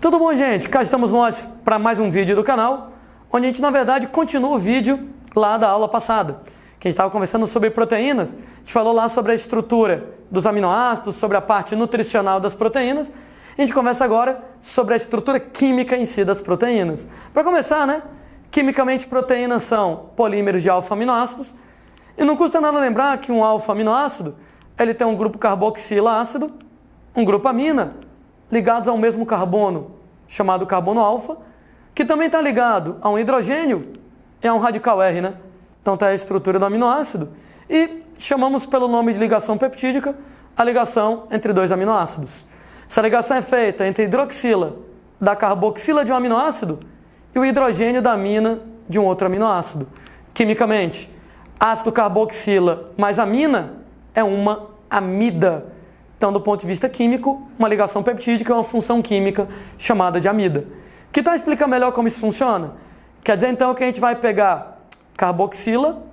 Tudo bom, gente? Cá estamos nós para mais um vídeo do canal, onde a gente, na verdade, continua o vídeo lá da aula passada, que a gente estava conversando sobre proteínas. A gente falou lá sobre a estrutura dos aminoácidos, sobre a parte nutricional das proteínas. A gente conversa agora sobre a estrutura química em si das proteínas. Para começar, né? Quimicamente, proteínas são polímeros de alfa-aminoácidos. E não custa nada lembrar que um alfa-aminoácido ele tem um grupo carboxila ácido, um grupo amina, ligados ao mesmo carbono, chamado carbono alfa, que também está ligado a um hidrogênio e a um radical R, né? Então está a estrutura do aminoácido. E chamamos pelo nome de ligação peptídica a ligação entre dois aminoácidos. Essa ligação é feita entre a hidroxila da carboxila de um aminoácido e o hidrogênio da amina de um outro aminoácido. Quimicamente, ácido carboxila mais amina é uma amida. Então, do ponto de vista químico, uma ligação peptídica é uma função química chamada de amida. Que tal explicar melhor como isso funciona? Quer dizer, então, que a gente vai pegar carboxila,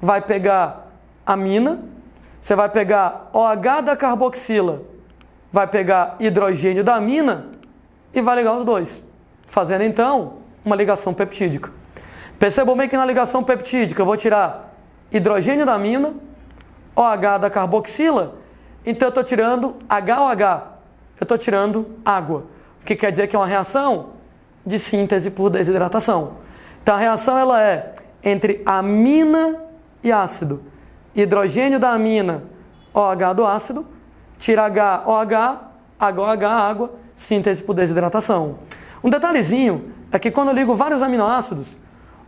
vai pegar amina, você vai pegar OH da carboxila, vai pegar hidrogênio da amina e vai ligar os dois, fazendo, então, uma ligação peptídica. Percebam bem que na ligação peptídica eu vou tirar hidrogênio da amina, OH da carboxila, então eu estou tirando HOH, eu estou tirando água, o que quer dizer que é uma reação de síntese por desidratação. Então a reação ela é entre amina e ácido, hidrogênio da amina, OH do ácido, tira HOH, HOH, água, síntese por desidratação. Um detalhezinho é que quando eu ligo vários aminoácidos,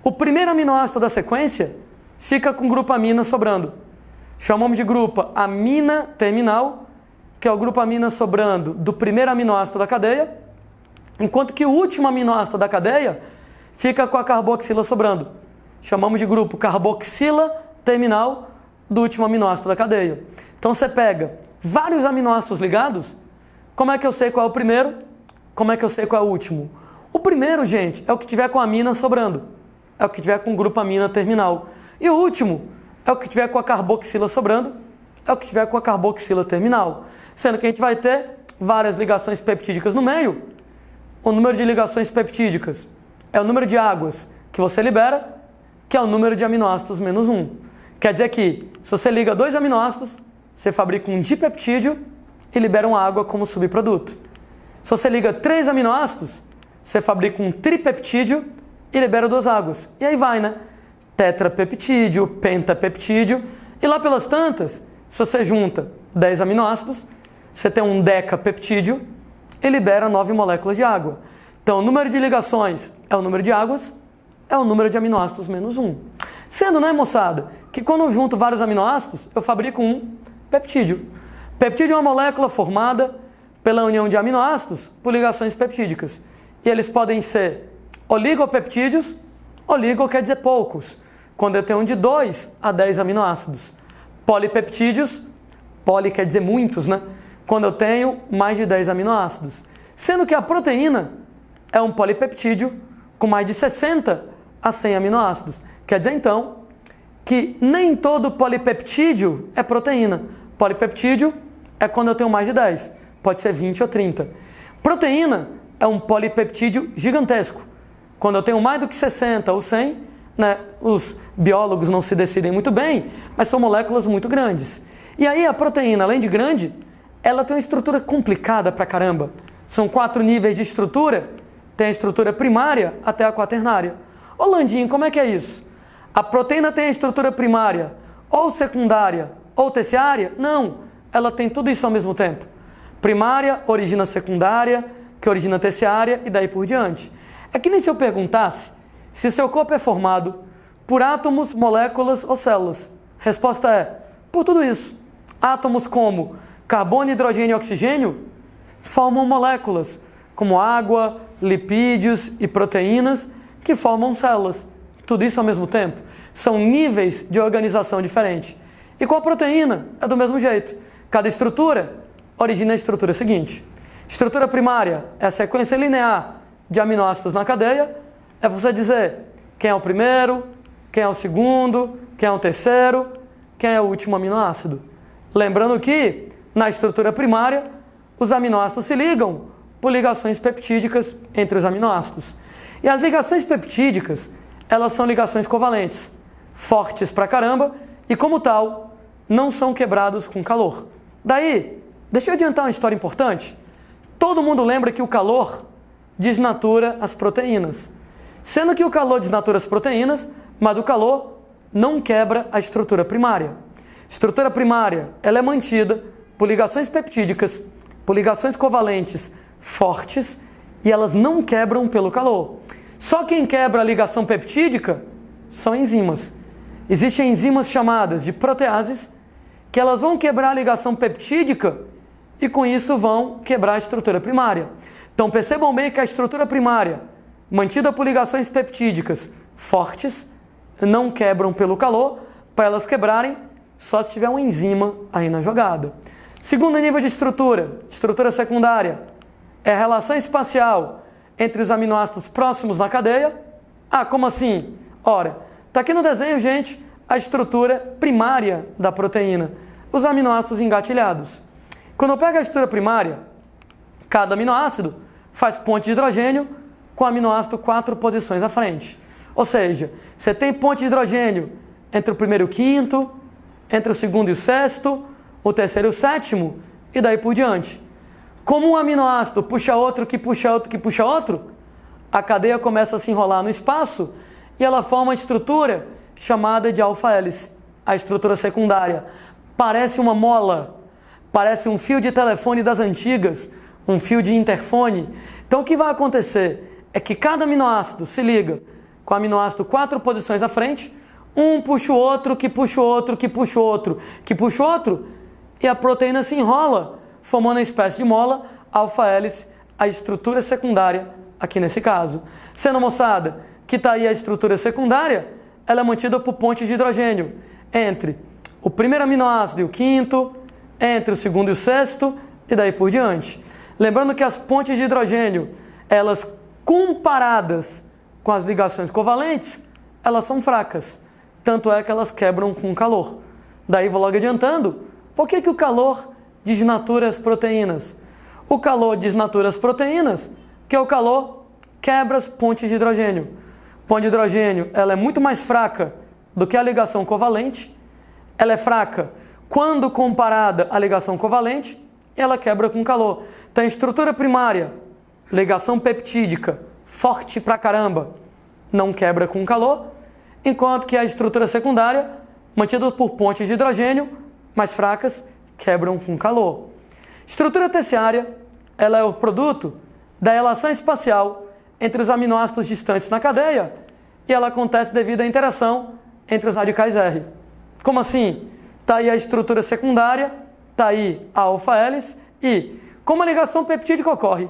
o primeiro aminoácido da sequência fica com o grupo amina sobrando. Chamamos de grupo amina terminal, que é o grupo amina sobrando do primeiro aminoácido da cadeia, enquanto que o último aminoácido da cadeia fica com a carboxila sobrando. Chamamos de grupo carboxila terminal do último aminoácido da cadeia. Então você pega vários aminoácidos ligados, como é que eu sei qual é o primeiro? Como é que eu sei qual é o último? O primeiro, gente, é o que tiver com a amina sobrando, é o que tiver com o grupo amina terminal. E o último é o que tiver com a carboxila sobrando, é o que tiver com a carboxila terminal. Sendo que a gente vai ter várias ligações peptídicas no meio. O número de ligações peptídicas é o número de águas que você libera, que é o número de aminoácidos menos 1. Quer dizer que, se você liga dois aminoácidos, você fabrica um dipeptídeo e libera uma água como subproduto. Se você liga 3 aminoácidos, você fabrica um tripeptídeo e libera 2 águas. E aí vai, né? Tetrapeptídeo, pentapeptídeo, e lá pelas tantas, se você junta 10 aminoácidos, você tem um decapeptídeo e libera 9 moléculas de água. Então, o número de ligações é o número de águas, é o número de aminoácidos menos 1. Sendo, né, moçada, que quando eu junto vários aminoácidos, eu fabrico um peptídeo. Peptídeo é uma molécula formada pela união de aminoácidos por ligações peptídicas. E eles podem ser oligopeptídeos, oligo quer dizer poucos, quando eu tenho de 2 a 10 aminoácidos. Polipeptídeos, poli quer dizer muitos, né? Quando eu tenho mais de 10 aminoácidos. Sendo que a proteína é um polipeptídeo com mais de 60 a 100 aminoácidos. Quer dizer, então, que nem todo polipeptídeo é proteína. Polipeptídeo é quando eu tenho mais de 10, pode ser 20 ou 30. Proteína é um polipeptídeo gigantesco. Quando eu tenho mais do que 60 ou 100, né, os biólogos não se decidem muito bem, mas são moléculas muito grandes. E aí a proteína, além de grande, ela tem uma estrutura complicada pra caramba. São 4 níveis de estrutura, tem a estrutura primária até a quaternária. Ô Landinho, como é que é isso? A proteína tem a estrutura primária ou secundária ou terciária? Não, ela tem tudo isso ao mesmo tempo. Primária origina secundária, que origina terciária e daí por diante. É que nem se eu perguntasse se seu corpo é formado por átomos, moléculas ou células. Resposta é, por tudo isso. Átomos como carbono, hidrogênio e oxigênio formam moléculas, como água, lipídios e proteínas, que formam células. Tudo isso ao mesmo tempo. São níveis de organização diferentes. E com a proteína é do mesmo jeito. Cada estrutura origina a estrutura seguinte. Estrutura primária é a sequência linear de aminoácidos na cadeia, é você dizer quem é o primeiro, quem é o segundo, quem é o terceiro, quem é o último aminoácido. Lembrando que, na estrutura primária, os aminoácidos se ligam por ligações peptídicas entre os aminoácidos. E as ligações peptídicas, elas são ligações covalentes, fortes pra caramba, e como tal, não são quebrados com calor. Daí, deixa eu adiantar uma história importante. Todo mundo lembra que o calor desnatura as proteínas. Sendo que o calor desnatura as proteínas, mas o calor não quebra a estrutura primária. A estrutura primária, ela é mantida por ligações peptídicas, por ligações covalentes fortes, e elas não quebram pelo calor. Só quem quebra a ligação peptídica são enzimas. Existem enzimas chamadas de proteases, que elas vão quebrar a ligação peptídica e com isso vão quebrar a estrutura primária. Então percebam bem que a estrutura primária, mantida por ligações peptídicas fortes, não quebram pelo calor. Para elas quebrarem, só se tiver uma enzima aí na jogada. Segundo nível de estrutura secundária, é a relação espacial entre os aminoácidos próximos na cadeia. Ah, como assim? Ora, está aqui no desenho, gente, a estrutura primária da proteína, os aminoácidos engatilhados. Quando eu pego a estrutura primária, cada aminoácido faz ponte de hidrogênio com o aminoácido 4 posições à frente. Ou seja, você tem ponte de hidrogênio entre o primeiro e o quinto, entre o segundo e o sexto, o terceiro e o sétimo, e daí por diante. Como um aminoácido puxa outro, que puxa outro, que puxa outro, a cadeia começa a se enrolar no espaço e ela forma uma estrutura chamada de alfa-hélice, a estrutura secundária. Parece uma mola, parece um fio de telefone das antigas, um fio de interfone. Então o que vai acontecer é que cada aminoácido se liga com o aminoácido 4 posições à frente, um puxa o outro, que puxa o outro, que puxa o outro, que puxa o outro, e a proteína se enrola, formando uma espécie de mola, alfa-hélice, a estrutura secundária, aqui nesse caso. Sendo, moçada, que está aí a estrutura secundária, ela é mantida por pontes de hidrogênio entre o primeiro aminoácido e o quinto, entre o segundo e o sexto, e daí por diante. Lembrando que as pontes de hidrogênio, elas comparadas com as ligações covalentes, elas são fracas. Tanto é que elas quebram com calor. Daí vou logo adiantando, por que o calor desnatura as proteínas? O calor desnatura as proteínas, porque o calor quebra as pontes de hidrogênio. Ponte de hidrogênio, ela é muito mais fraca do que a ligação covalente. Ela é fraca quando comparada à ligação covalente, ela quebra com calor. Então, a estrutura primária, ligação peptídica, forte pra caramba, não quebra com calor, enquanto que a estrutura secundária, mantida por pontes de hidrogênio, mais fracas, quebram com calor. Estrutura terciária, ela é o produto da relação espacial entre os aminoácidos distantes na cadeia e ela acontece devido à interação entre os radicais R. Como assim? Está aí a estrutura secundária, está aí a alfa-hélice e, como a ligação peptídica ocorre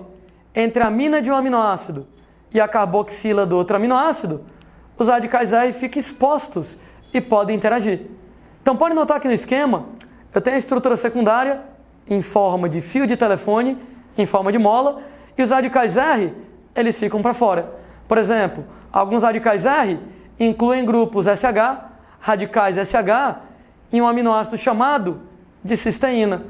entre a amina de um aminoácido e a carboxila do outro aminoácido, os radicais R ficam expostos e podem interagir. Então pode notar que no esquema eu tenho a estrutura secundária em forma de fio de telefone, em forma de mola, e os radicais R, eles ficam para fora. Por exemplo, alguns radicais R incluem grupos SH, radicais SH, em um aminoácido chamado de cisteína.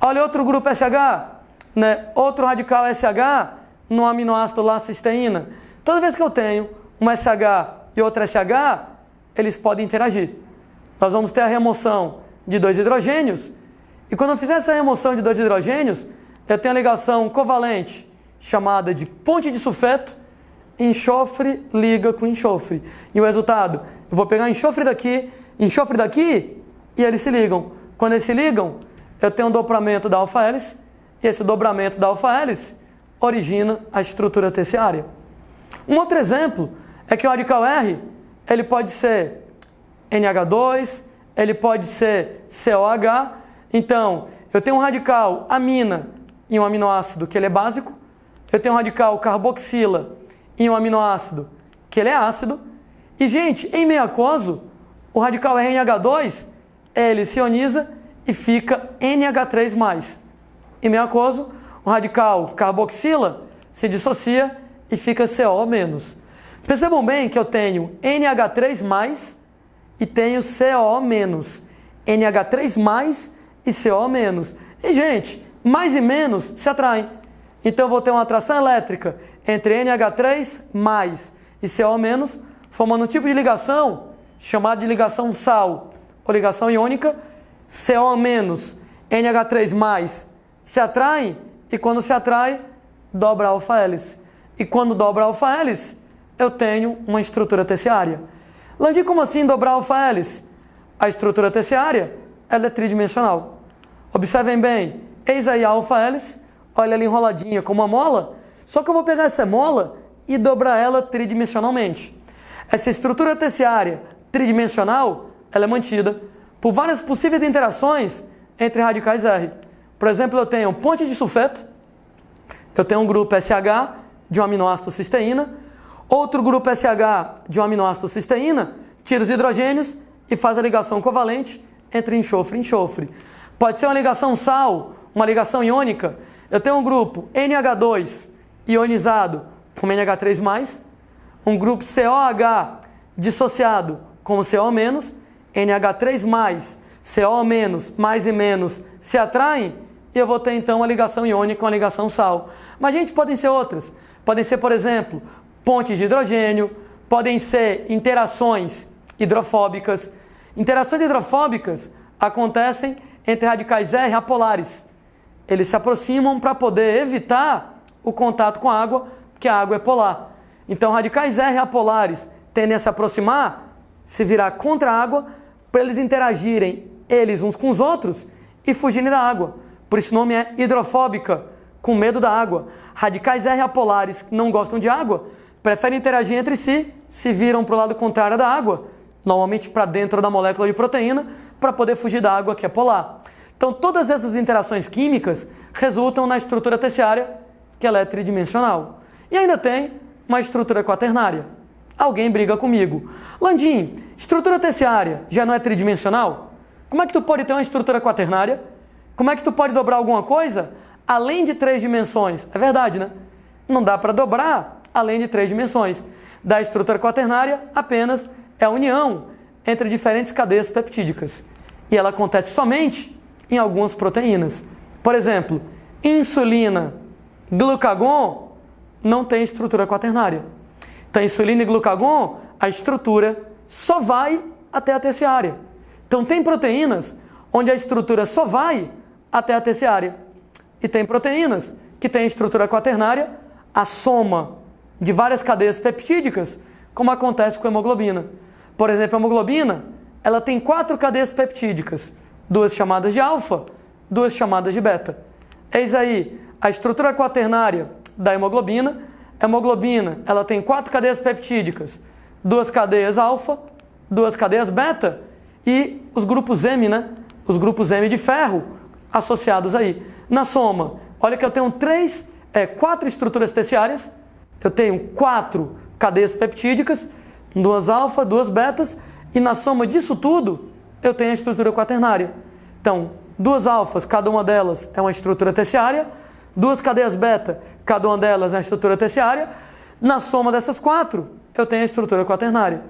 Olha outro grupo SH, né? Outro radical SH no aminoácido lá cisteína. Toda vez que eu tenho um SH e outro SH, eles podem interagir. Nós vamos ter a remoção de 2 hidrogênios, e quando eu fizer essa remoção de 2 hidrogênios, eu tenho a ligação covalente chamada de ponte de sulfeto, enxofre liga com enxofre. E o resultado, eu vou pegar enxofre daqui, e eles se ligam. Quando eles se ligam, eu tenho um dobramento da alfa-hélice, e esse dobramento da alfa-hélice origina a estrutura terciária. Um outro exemplo é que o radical R, ele pode ser NH2, ele pode ser COH. Então, eu tenho um radical amina em um aminoácido que ele é básico, eu tenho um radical carboxila em um aminoácido que ele é ácido, e, gente, em meio aquoso, o radical RNH2, ele se ioniza e fica NH3+. Em meio aquoso, o radical carboxila se dissocia e fica CO-. Percebam bem que eu tenho NH3+, e tenho CO-. NH3+, e CO-. E, gente, mais e menos se atraem. Então eu vou ter uma atração elétrica entre NH3 mais e CO menos, formando um tipo de ligação chamada de ligação sal ou ligação iônica. CO menos, NH3 mais se atraem e quando se atrai, dobra a alfa-hélice. E quando dobra a alfa-hélice, eu tenho uma estrutura terciária. Landim, como assim dobrar a alfa-hélice? A estrutura terciária ela é tridimensional. Observem bem, eis aí a alfa-hélice, olha ela enroladinha como uma mola, só que eu vou pegar essa mola e dobrar ela tridimensionalmente. Essa estrutura terciária tridimensional, ela é mantida por várias possíveis interações entre radicais R. Por exemplo, eu tenho ponte de sulfeto, eu tenho um grupo SH de um aminoácido cisteína, outro grupo SH de um aminoácido cisteína, tira os hidrogênios e faz a ligação covalente entre enxofre e enxofre. Pode ser uma ligação sal, uma ligação iônica. Eu tenho um grupo NH2 ionizado com NH3+, um grupo COH dissociado com o CO-, NH3+, CO-, mais e menos se atraem e eu vou ter então uma ligação iônica, uma ligação sal. Mas, gente, podem ser outras. Podem ser, por exemplo, pontes de hidrogênio, podem ser interações hidrofóbicas. Interações hidrofóbicas acontecem entre radicais R apolares. Eles se aproximam para poder evitar o contato com a água, porque a água é polar. Então, radicais R apolares tendem a se aproximar, se virar contra a água, para eles interagirem eles uns com os outros e fugirem da água. Por isso o nome é hidrofóbica, com medo da água. Radicais R apolares que não gostam de água, preferem interagir entre si, se viram para o lado contrário da água, normalmente para dentro da molécula de proteína, para poder fugir da água que é polar. Então todas essas interações químicas resultam na estrutura terciária, que ela é tridimensional. E ainda tem uma estrutura quaternária. Alguém briga comigo. Landim, estrutura terciária já não é tridimensional? Como é que tu pode ter uma estrutura quaternária? Como é que tu pode dobrar alguma coisa além de 3 dimensões? É verdade, né? Não dá para dobrar além de 3 dimensões. Da estrutura quaternária apenas é a união entre diferentes cadeias peptídicas. E ela acontece somente em algumas proteínas. Por exemplo, insulina, glucagon não tem estrutura quaternária. Então, insulina e glucagon, a estrutura só vai até a terciária. Então, tem proteínas onde a estrutura só vai até a terciária. E tem proteínas que têm estrutura quaternária, a soma de várias cadeias peptídicas, como acontece com a hemoglobina. Por exemplo, a hemoglobina, ela tem 4 cadeias peptídicas, 2 chamadas de alfa, 2 chamadas de beta. Eis aí a estrutura quaternária da hemoglobina. A hemoglobina, ela tem 4 cadeias peptídicas, 2 cadeias alfa, 2 cadeias beta e os grupos M, né? Os grupos M de ferro associados aí. Na soma, olha que eu tenho 4 estruturas terciárias, eu tenho 4 cadeias peptídicas, 2 alfa, 2 betas e na soma disso tudo eu tenho a estrutura quaternária. Então, 2 alfas, cada uma delas é uma estrutura terciária, 2 cadeias beta, cada uma delas é uma estrutura terciária. Na soma dessas 4, eu tenho a estrutura quaternária.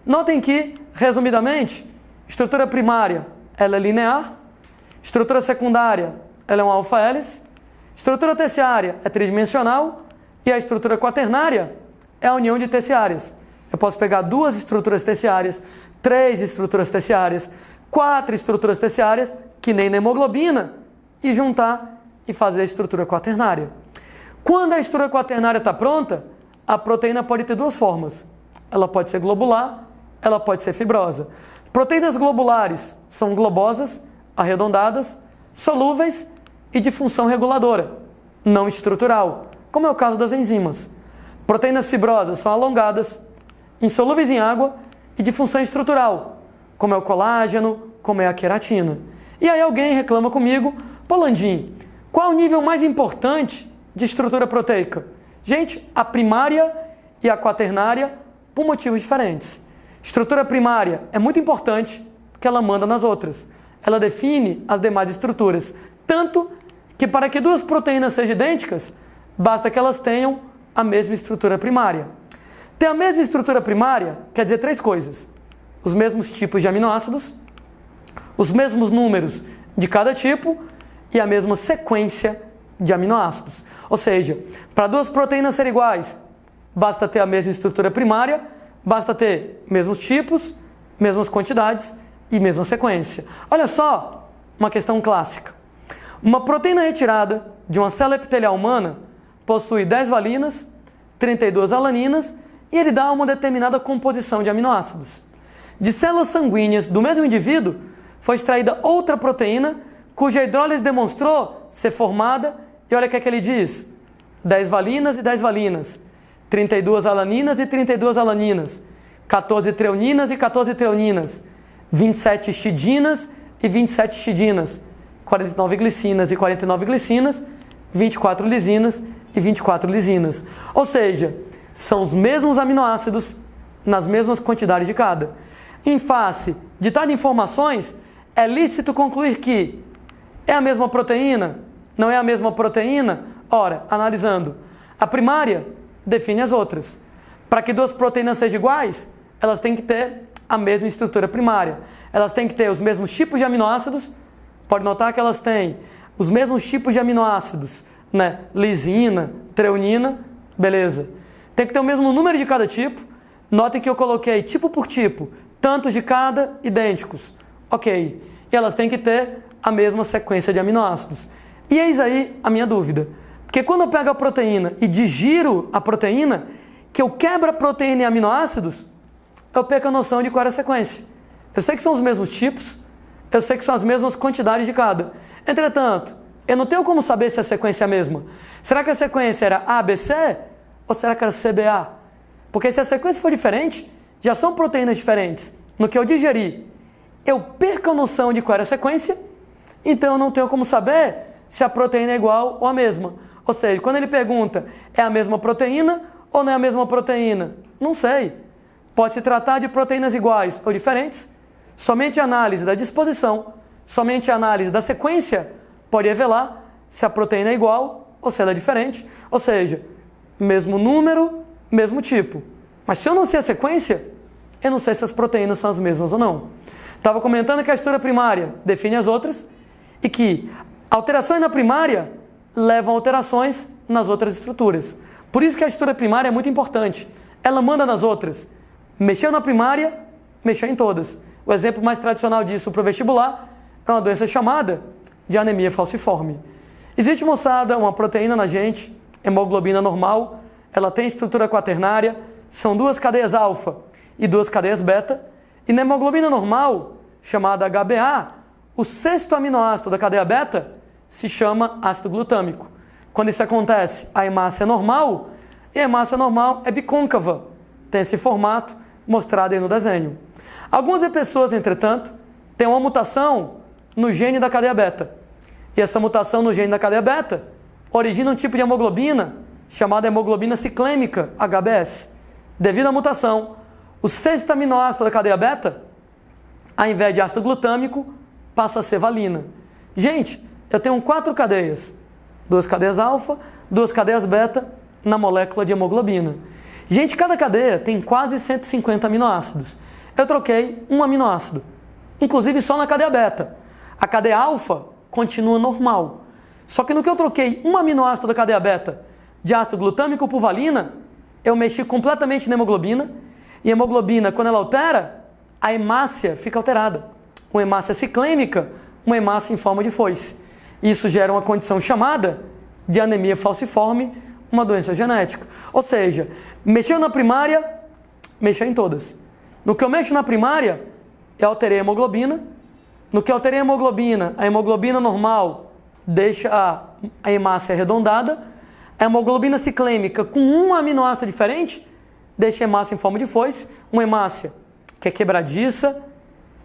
Notem que, resumidamente, estrutura primária ela é linear, estrutura secundária ela é uma alfa-hélice, estrutura terciária é tridimensional e a estrutura quaternária é a união de terciárias. Eu posso pegar 2 estruturas terciárias, 3 estruturas terciárias, 4 estruturas terciárias, que nem na hemoglobina, e juntar e fazer a estrutura quaternária. Quando a estrutura quaternária está pronta, a proteína pode ter 2 formas. Ela pode ser globular, ela pode ser fibrosa. Proteínas globulares são globosas, arredondadas, solúveis e de função reguladora, não estrutural, como é o caso das enzimas. Proteínas fibrosas são alongadas, insolúveis em água e de função estrutural, como é o colágeno, como é a queratina. E aí alguém reclama comigo, pô, Landim, qual é o nível mais importante de estrutura proteica? Gente, a primária e a quaternária por motivos diferentes. Estrutura primária é muito importante porque ela manda nas outras. Ela define as demais estruturas. Tanto que para que 2 proteínas sejam idênticas, basta que elas tenham a mesma estrutura primária. Ter a mesma estrutura primária quer dizer 3 coisas. Os mesmos tipos de aminoácidos, os mesmos números de cada tipo e a mesma sequência de aminoácidos. Ou seja, para duas proteínas serem iguais, basta ter a mesma estrutura primária, basta ter mesmos tipos, mesmas quantidades e mesma sequência. Olha só uma questão clássica. Uma proteína retirada de uma célula epitelial humana possui 10 valinas, 32 alaninas e ele dá uma determinada composição de aminoácidos. De células sanguíneas do mesmo indivíduo foi extraída outra proteína cuja hidrólise demonstrou ser formada, e olha o que é que ele diz: 10 valinas e 10 valinas, 32 alaninas e 32 alaninas, 14 treoninas e 14 treoninas, 27 histidinas e 27 histidinas, 49 glicinas e 49 glicinas, 24 lisinas e 24 lisinas. Ou seja, são os mesmos aminoácidos nas mesmas quantidades de cada. Em face de tais informações, é lícito concluir que é a mesma proteína? Não é a mesma proteína? Ora, analisando, a primária define as outras. Para que duas proteínas sejam iguais, elas têm que ter a mesma estrutura primária. Elas têm que ter os mesmos tipos de aminoácidos. Pode notar que elas têm os mesmos tipos de aminoácidos, né? Lisina, treonina, beleza. Tem que ter o mesmo número de cada tipo. Notem que eu coloquei tipo por tipo, tantos de cada idênticos. Ok. E elas têm que ter a mesma sequência de aminoácidos. E eis aí a minha dúvida. Porque quando eu pego a proteína e digiro a proteína, que eu quebro a proteína em aminoácidos, eu perco a noção de qual era a sequência. Eu sei que são os mesmos tipos, eu sei que são as mesmas quantidades de cada. Entretanto, eu não tenho como saber se a sequência é a mesma. Será que a sequência era ABC ou será que era CBA? Porque se a sequência for diferente, já são proteínas diferentes. No que eu digeri, eu perco a noção de qual era a sequência, então eu não tenho como saber se a proteína é igual ou a mesma. Ou seja, quando ele pergunta, é a mesma proteína ou não é a mesma proteína? Não sei. Pode se tratar de proteínas iguais ou diferentes. Somente a análise da disposição, somente a análise da sequência pode revelar se a proteína é igual ou se ela é diferente. Ou seja, mesmo número, mesmo tipo. Mas se eu não sei a sequência, eu não sei se as proteínas são as mesmas ou não. Estava comentando que a estrutura primária define as outras e que alterações na primária levam a alterações nas outras estruturas. Por isso que a estrutura primária é muito importante. Ela manda nas outras. Mexeu na primária, mexeu em todas. O exemplo mais tradicional disso para o vestibular é uma doença chamada de anemia falciforme. Existe, moçada, uma proteína na gente, hemoglobina normal, ela tem estrutura quaternária, são duas cadeias alfa e duas cadeias beta, e na hemoglobina normal, chamada HbA, o sexto aminoácido da cadeia beta se chama ácido glutâmico. Quando isso acontece, a hemácia é normal, e a hemácia normal é bicôncava, tem esse formato mostrado aí no desenho. Algumas pessoas, entretanto, têm uma mutação no gene da cadeia beta. E essa mutação no gene da cadeia beta origina um tipo de hemoglobina chamada hemoglobina ciclêmica, HbS. Devido à mutação, o sexto aminoácido da cadeia beta, ao invés de ácido glutâmico, passa a ser valina. Gente, eu tenho 4 cadeias. 2 cadeias alfa, 2 cadeias beta na molécula de hemoglobina. Gente, cada cadeia tem quase 150 aminoácidos. Eu troquei um aminoácido, inclusive só na cadeia beta. A cadeia alfa continua normal. Só que no que eu troquei um aminoácido da cadeia beta de ácido glutâmico por valina, eu mexi completamente na hemoglobina. E a hemoglobina, quando ela altera, a hemácia fica alterada. Uma hemácia ciclêmica, uma hemácia em forma de foice. Isso gera uma condição chamada de anemia falciforme, uma doença genética. Ou seja, mexeu na primária, mexeu em todas. No que eu mexo na primária, eu alterei a hemoglobina. No que eu alterei a hemoglobina normal deixa a hemácia arredondada. A hemoglobina ciclêmica com um aminoácido diferente deixa a hemácia em forma de foice. Uma hemácia que é quebradiça,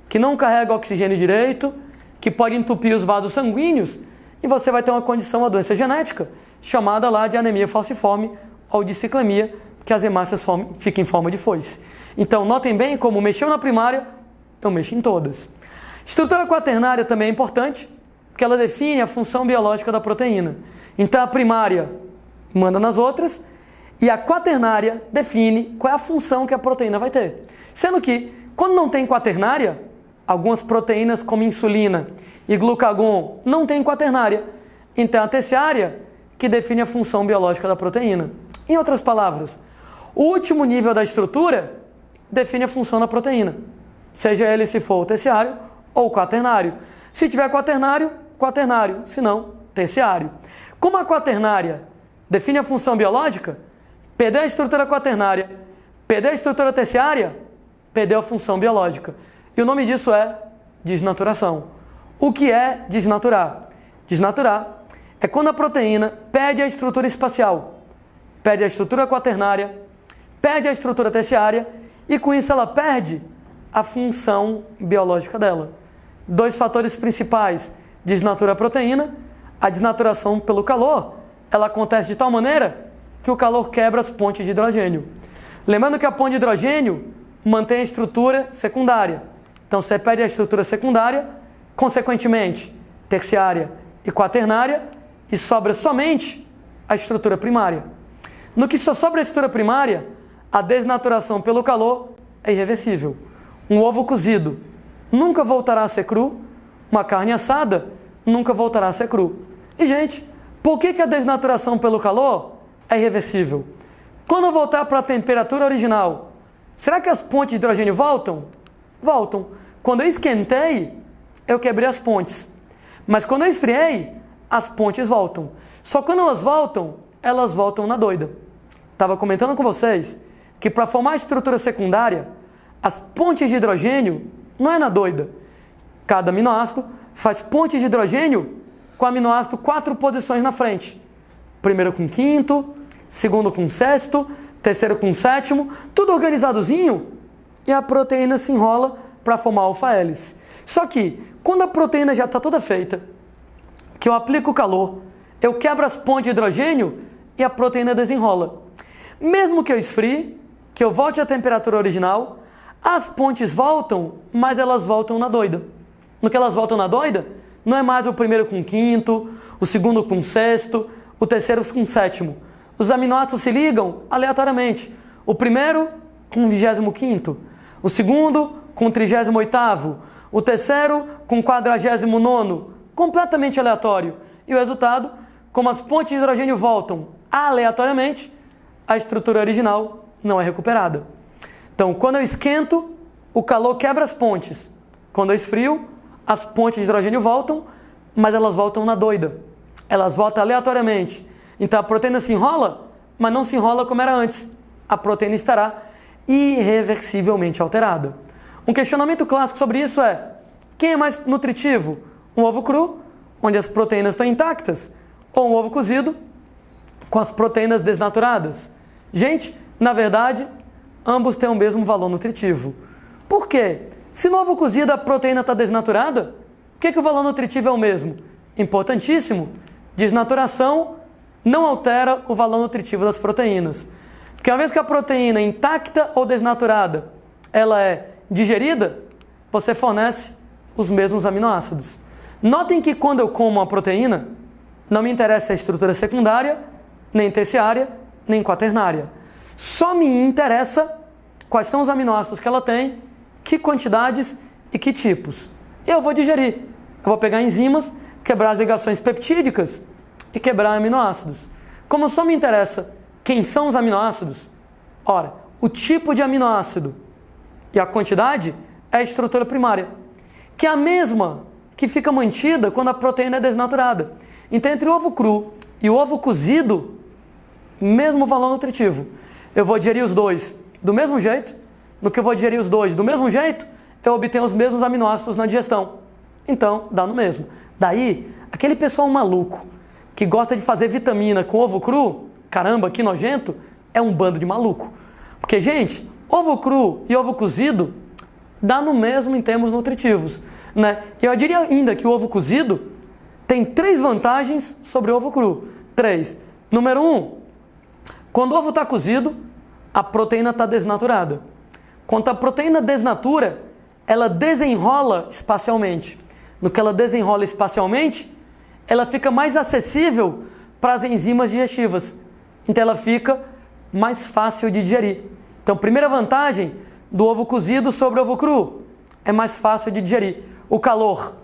que não carrega oxigênio direito, que pode entupir os vasos sanguíneos, e você vai ter uma condição, uma doença genética, chamada lá de anemia falciforme ou de ciclemia, que as hemácias ficam em forma de foice. Então, notem bem como mexeu na primária, eu mexo em todas. Estrutura quaternária também é importante, porque ela define a função biológica da proteína. Então, a primária manda nas outras, e a quaternária define qual é a função que a proteína vai ter. Sendo que, quando não tem quaternária, algumas proteínas como insulina e glucagon não têm quaternária. Então, a terciária que define a função biológica da proteína. Em outras palavras, o último nível da estrutura define a função da proteína, seja ele se for o terciário ou o quaternário. Se tiver quaternário, quaternário, se não, terciário. Como a quaternária define a função biológica, perder a estrutura quaternária, perder a estrutura terciária, perdeu a função biológica. E o nome disso é desnaturação. O que é desnaturar? Desnaturar é quando a proteína perde a estrutura espacial, perde a estrutura quaternária, perde a estrutura terciária e com isso ela perde a função biológica dela. Dois fatores principais desnatura a proteína. A desnaturação pelo calor, ela acontece de tal maneira que o calor quebra as pontes de hidrogênio. Lembrando que a ponte de hidrogênio mantém a estrutura secundária. Então você perde a estrutura secundária, consequentemente terciária e quaternária, e sobra somente a estrutura primária. No que só sobra a estrutura primária, a desnaturação pelo calor é irreversível. Um ovo cozido nunca voltará a ser cru, uma carne assada nunca voltará a ser cru. E, gente, por que a desnaturação pelo calor é irreversível? Quando eu voltar para a temperatura original, será que as pontes de hidrogênio voltam? Voltam. Quando eu esquentei, eu quebrei as pontes. Mas quando eu esfriei, as pontes voltam. Só quando elas voltam na doida. Estava comentando com vocês que para formar a estrutura secundária, as pontes de hidrogênio não é na doida. Cada aminoácido faz ponte de hidrogênio com aminoácido 4 posições na frente. Primeiro com quinto, segundo com sexto, terceiro com sétimo, tudo organizadozinho, e a proteína se enrola para formar alfa-hélice. Só que, quando a proteína já está toda feita, que eu aplico o calor, eu quebro as pontes de hidrogênio e a proteína desenrola. Mesmo que eu esfrie, que eu volte à temperatura original, as pontes voltam, mas elas voltam na doida. No que elas voltam na doida, não é mais o primeiro com quinto, o segundo com sexto, o terceiro com sétimo. Os aminoácidos se ligam aleatoriamente. O primeiro com o 25º, o segundo com o 38º, o terceiro com o 49º, completamente aleatório. E o resultado, como as pontes de hidrogênio voltam aleatoriamente, a estrutura original não é recuperada. Então, quando eu esquento, o calor quebra as pontes. Quando eu esfrio, as pontes de hidrogênio voltam, mas elas voltam na doida. Elas voltam aleatoriamente. Então a proteína se enrola, mas não se enrola como era antes. A proteína estará irreversivelmente alterada. Um questionamento clássico sobre isso é: quem é mais nutritivo? Um ovo cru, onde as proteínas estão intactas, ou um ovo cozido, com as proteínas desnaturadas? Gente, na verdade, ambos têm o mesmo valor nutritivo. Por quê? Se no ovo cozido a proteína está desnaturada, por que o valor nutritivo é o mesmo? Importantíssimo, desnaturação não altera o valor nutritivo das proteínas. Porque uma vez que a proteína intacta ou desnaturada, ela é digerida, você fornece os mesmos aminoácidos. Notem que quando eu como uma proteína, não me interessa a estrutura secundária, nem terciária, nem quaternária. Só me interessa quais são os aminoácidos que ela tem, que quantidades e que tipos. Eu vou digerir. Eu vou pegar enzimas, quebrar as ligações peptídicas e quebrar aminoácidos. Como só me interessa quem são os aminoácidos, ora, o tipo de aminoácido e a quantidade é a estrutura primária, que é a mesma que fica mantida quando a proteína é desnaturada. Então, entre o ovo cru e o ovo cozido, mesmo valor nutritivo. Eu vou digerir os dois do mesmo jeito. No que eu vou digerir os dois do mesmo jeito, eu obtenho os mesmos aminoácidos na digestão. Então, dá no mesmo. Daí, aquele pessoal maluco que gosta de fazer vitamina com ovo cru, caramba, que nojento, é um bando de maluco. Porque, gente, ovo cru e ovo cozido dá no mesmo em termos nutritivos, né? Eu diria ainda que o ovo cozido tem 3 vantagens sobre o ovo cru. 3. Número 1, quando o ovo está cozido, a proteína está desnaturada. Quando a proteína desnatura, ela desenrola espacialmente. No que ela desenrola espacialmente, ela fica mais acessível para as enzimas digestivas. Então ela fica mais fácil de digerir. Então, primeira vantagem do ovo cozido sobre o ovo cru, é mais fácil de digerir. O calor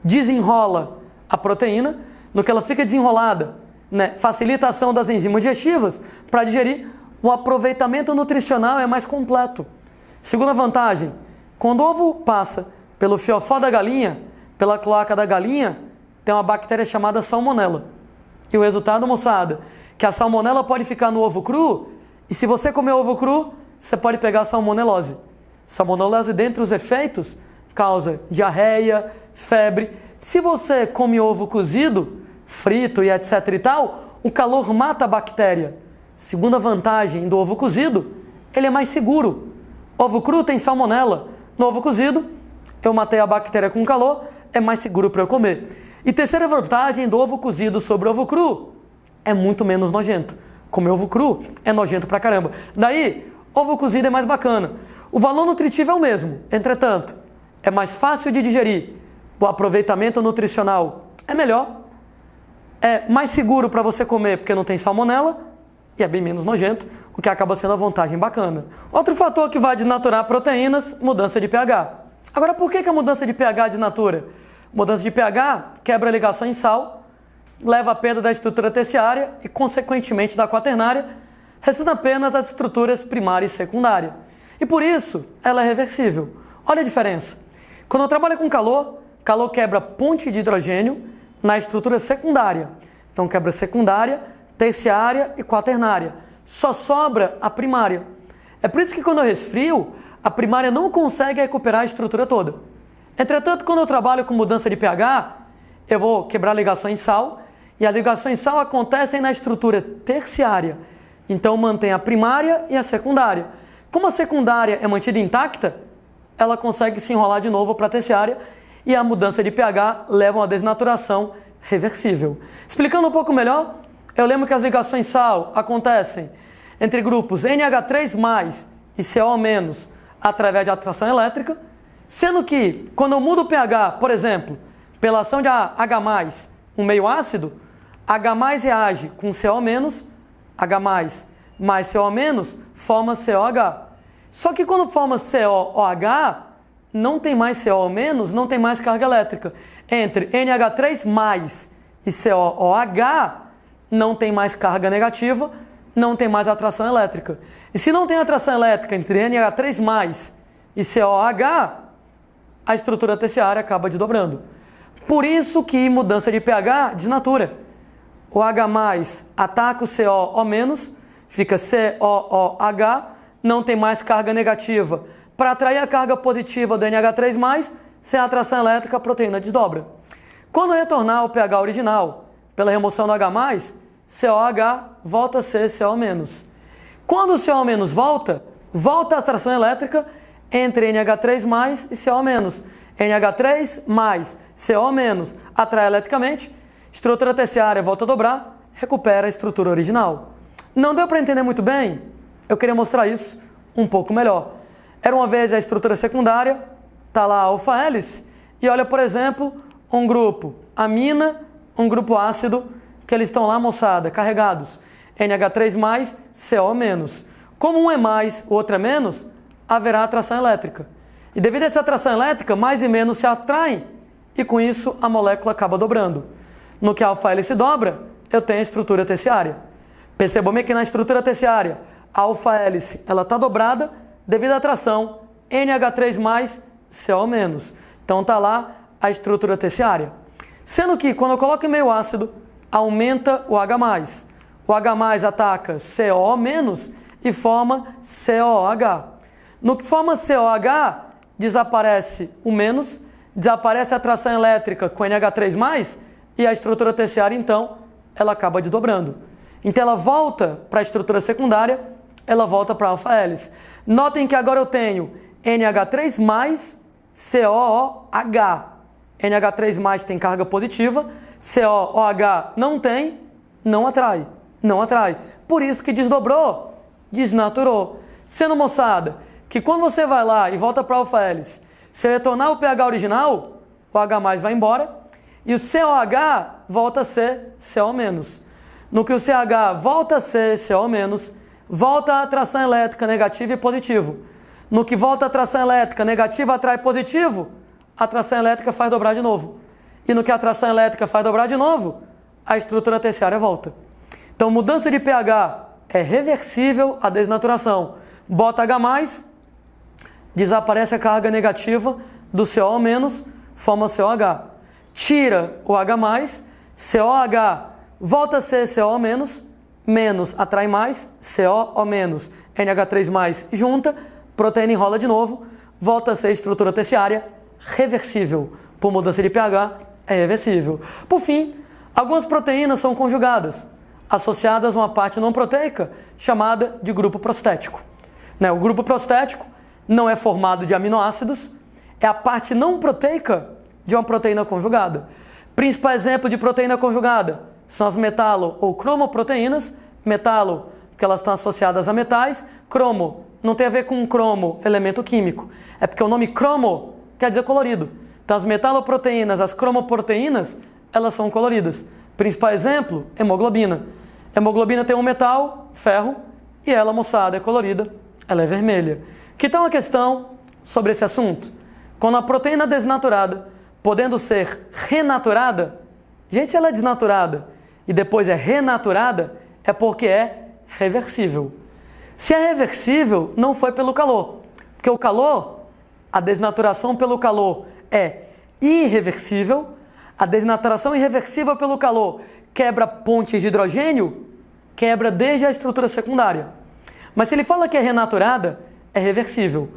desenrola a proteína. no que ela fica desenrolada, né? Facilita a ação das enzimas digestivas para digerir, o aproveitamento nutricional é mais completo. Segunda vantagem, quando o ovo passa pelo fiofó da galinha, pela cloaca da galinha, tem uma bactéria chamada salmonela. E o resultado, moçada, que a salmonela pode ficar no ovo cru, e se você comer ovo cru, você pode pegar salmonelose. Salmonelose, dentre os efeitos, causa diarreia, febre. Se você come ovo cozido, frito e etc e tal, o calor mata a bactéria. Segunda vantagem do ovo cozido, ele é mais seguro. Ovo cru tem salmonela. No ovo cozido, eu matei a bactéria com calor, é mais seguro para eu comer. E terceira vantagem do ovo cozido sobre o ovo cru, é muito menos nojento. Comer ovo cru é nojento pra caramba. Daí, ovo cozido é mais bacana. O valor nutritivo é o mesmo, entretanto, é mais fácil de digerir. O aproveitamento nutricional é melhor. É mais seguro para você comer porque não tem salmonela e é bem menos nojento, o que acaba sendo a vantagem bacana. Outro fator que vai desnaturar proteínas, mudança de pH. Agora, por que a mudança de pH desnatura? Mudança de pH quebra a ligação em sal, leva à perda da estrutura terciária e, consequentemente, da quaternária, restando apenas as estruturas primária e secundária. E por isso, ela é reversível. Olha a diferença. Quando eu trabalho com calor, calor quebra ponte de hidrogênio na estrutura secundária. Então, quebra secundária, terciária e quaternária. Só sobra a primária. É por isso que quando eu resfrio, a primária não consegue recuperar a estrutura toda. Entretanto, quando eu trabalho com mudança de pH, eu vou quebrar ligações em sal, e as ligações em sal acontecem na estrutura terciária. Então, mantém a primária e a secundária. Como a secundária é mantida intacta, ela consegue se enrolar de novo para a terciária, e a mudança de pH leva a uma desnaturação reversível. Explicando um pouco melhor, eu lembro que as ligações sal acontecem entre grupos NH3+, e CO- através de atração elétrica, sendo que, quando eu mudo o pH, por exemplo, pela ação de H+, um meio ácido, H+ reage com CO-, H+ mais CO- forma COH. Só que quando forma COOH, não tem mais CO-, não tem mais carga elétrica. Entre NH3+ e COOH, não tem mais carga negativa, não tem mais atração elétrica. E se não tem atração elétrica entre NH3+ e COOH, a estrutura terciária acaba desdobrando. Por isso que mudança de pH desnatura. O H+ ataca o CO-, fica COOH, não tem mais carga negativa. Para atrair a carga positiva do NH3+, sem atração elétrica, a proteína desdobra. Quando retornar ao pH original, pela remoção do H+, COH volta a ser CO-. Quando o CO- volta a atração elétrica entre NH3+ e CO-. NH3 mais CO- atrai eletricamente, estrutura terciária volta a dobrar, recupera a estrutura original. Não deu para entender muito bem? Eu queria mostrar isso um pouco melhor. Era uma vez a estrutura secundária, está lá a alfa-hélice, e olha, por exemplo, um grupo amina, um grupo ácido, que eles estão lá, moçada, carregados. NH3+, CO-. Como um é mais, o outro é menos, haverá atração elétrica. E devido a essa atração elétrica, mais e menos se atraem, e com isso a molécula acaba dobrando. No que a alfa-hélice dobra, eu tenho a estrutura terciária. Percebam que na estrutura terciária, a alfa-hélice está dobrada devido à atração NH3+, CO-. Então está lá a estrutura terciária. Sendo que quando eu coloco em meio ácido, aumenta o H+. O H+ ataca CO- e forma COH. No que forma COH, desaparece o menos, desaparece a atração elétrica com NH3+, e a estrutura terciária, então, ela acaba desdobrando. Então ela volta para a estrutura secundária, ela volta para a alfa-hélice. Notem que agora eu tenho NH3+, COOH. NH3+ tem carga positiva, COOH não tem, não atrai. Por isso que desdobrou, desnaturou. Sendo, moçada, que quando você vai lá e volta para a alfa-hélice, se retornar o pH original, o H+ vai embora e o COH volta a ser CO-. No que o CH volta a ser CO-, volta a atração elétrica negativa e positivo. No que volta a atração elétrica negativa atrai positivo, a atração elétrica faz dobrar de novo. E no que a atração elétrica faz dobrar de novo, a estrutura terciária volta. Então, mudança de pH é reversível a desnaturação. Bota H+, desaparece a carga negativa do CO-, forma COH. Tira o H+, COH volta a ser CO-, menos atrai mais, CO, menos, NH3+, junta, proteína enrola de novo, volta a ser estrutura terciária, reversível. Por mudança de pH, é reversível. Por fim, algumas proteínas são conjugadas, associadas a uma parte não proteica, chamada de grupo prostético. O grupo prostético não é formado de aminoácidos, é a parte não proteica de uma proteína conjugada. Principal exemplo de proteína conjugada são as metalo ou cromoproteínas. Metalo, porque elas estão associadas a metais. Cromo, não tem a ver com cromo, elemento químico. É porque o nome cromo quer dizer colorido. Então as metaloproteínas, as cromoproteínas, elas são coloridas. Principal exemplo, hemoglobina. Hemoglobina tem um metal, ferro, e ela, moçada, é colorida, ela é vermelha. Que tal uma questão sobre esse assunto? Quando a proteína desnaturada, podendo ser renaturada, gente, ela é desnaturada e depois é renaturada, é porque é reversível. Se é reversível, não foi pelo calor, porque o calor, a desnaturação pelo calor é irreversível, a desnaturação irreversível pelo calor quebra pontes de hidrogênio, quebra desde a estrutura secundária. Mas se ele fala que é renaturada, é reversível.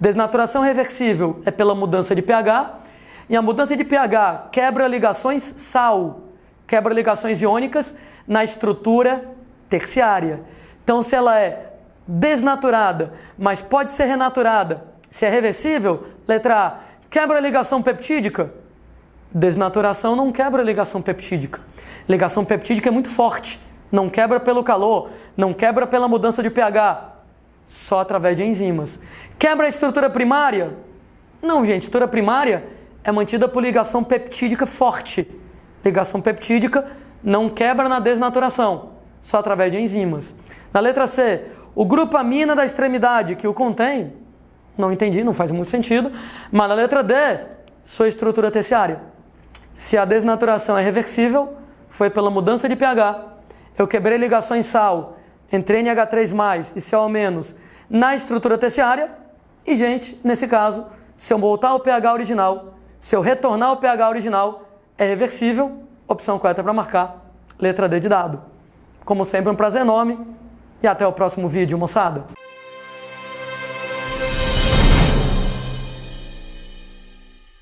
Desnaturação reversível é pela mudança de pH, e a mudança de pH quebra ligações sal, quebra ligações iônicas na estrutura terciária. Então, se ela é desnaturada, mas pode ser renaturada, se é reversível, letra A, quebra a ligação peptídica. Desnaturação não quebra a ligação peptídica. Ligação peptídica é muito forte, não quebra pelo calor, não quebra pela mudança de pH, só através de enzimas. Quebra a estrutura primária? Não, gente, estrutura primária é mantida por ligação peptídica forte. Ligação peptídica não quebra na desnaturação, só através de enzimas. Na letra C, o grupo amina da extremidade que o contém, não entendi, não faz muito sentido, mas na letra D, sua estrutura terciária. Se a desnaturação é reversível, foi pela mudança de pH, eu quebrei ligações sal entre NH3+, e CO- na estrutura terciária, e, gente, nesse caso, se eu voltar ao pH original, se eu retornar ao pH original, é reversível, opção correta para marcar, letra D de dado. Como sempre, um prazer enorme, e até o próximo vídeo, moçada!